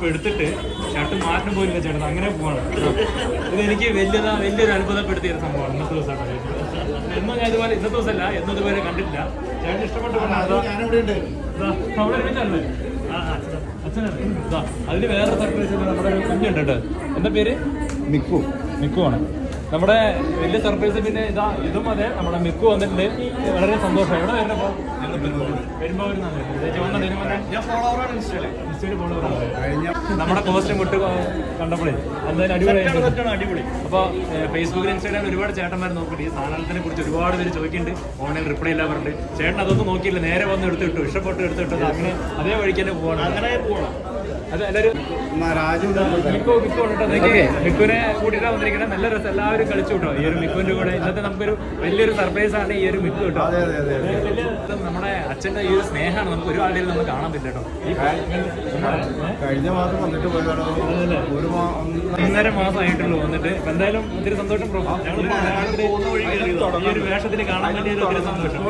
ഇപ്പൊ എടുത്തിട്ട് ഷർട്ട് മാറ്റാൻ പോയില്ല ചേട്ടൻ, അങ്ങനെ പോവാണ്. ഇത് എനിക്ക് വലിയൊരു അത്ഭുതപ്പെടുത്തിയ ഒരു സംഭവമാണ് ഇന്നത്തെ ദിവസമാണ്. എന്നും ഞാൻ ഇതുപോലെ ഇന്നത്തെ ദിവസമല്ല, എന്നും ഇതുപോലെ കണ്ടിട്ടില്ല. ചേട്ടൻ ഇഷ്ടപ്പെട്ടു അവിടെ ഒരുമിച്ചല്ലേ? അതിന് വേറെ സർപ്രൈസ് നമ്മുടെ ഒരു കുഞ്ഞുണ്ട് കേട്ടോ. എന്താ പേര്? മിക്കു ആണ് നമ്മുടെ വലിയ സർപ്രൈസ്. പിന്നെ ഇതും അതെ, നമ്മുടെ മിക്കു വന്നിട്ടുണ്ട്. വളരെ സന്തോഷം. എവിടെ വരുന്നപ്പോ നമ്മുടെ പോസ്റ്റ് മുട്ട് കണ്ടപ്പോഴേ എന്തായാലും അടിപൊളി. അപ്പൊ ഫേസ്ബുക്കിൽ ഇൻസ്റ്റാഗ്രാമിൽ ഒരുപാട് ചേട്ടന്മാർ നോക്കിയിട്ട് ഈ സാധനത്തിനെ കുറിച്ച് ഒരുപാട് പേര് ചോദിക്കുന്നുണ്ട്. ഓൺലൈൻ റിപ്ലൈ ഇല്ല പറഞ്ഞിട്ട് ചേട്ടൻ അതൊന്നും നോക്കിയില്ല, നേരെ വന്ന് എടുത്തിട്ടു, ഇഷ്ടപ്പെട്ട് എടുത്തിട്ടു. അങ്ങനെ അതേ വഴിക്ക് തന്നെ പോകണം. അങ്ങനെ പോകണം. അത് എല്ലാവരും മിക്കുവിനെ കൂട്ടിയിട്ടാ വന്നിരിക്കുന്നത്. നല്ല രസം, എല്ലാവരും കളിച്ചു കിട്ടോ ഈ ഒരു മിക്കുവിന്റെ കൂടെ. ഇന്നത്തെ നമുക്കൊരു വലിയൊരു സർപ്രൈസ് ആണ് ഈ ഒരു മിക്കു കിട്ടോ. നമ്മുടെ അച്ഛന്റെ ഈ ഒരു സ്നേഹമാണ് നമുക്ക് ഒരു ആളുകളിൽ നമ്മൾ കാണാൻ പറ്റില്ല കേട്ടോ. കഴിഞ്ഞ മാസം വന്നിട്ട് 1.5 മാസമായിട്ടുള്ളൂ വന്നിട്ട്. എന്തായാലും ഒത്തിരി സന്തോഷം. ഞങ്ങൾ ഈ ഒരു വേഷത്തിന് കാണാൻ വേണ്ടി ഒത്തിരി സന്തോഷം.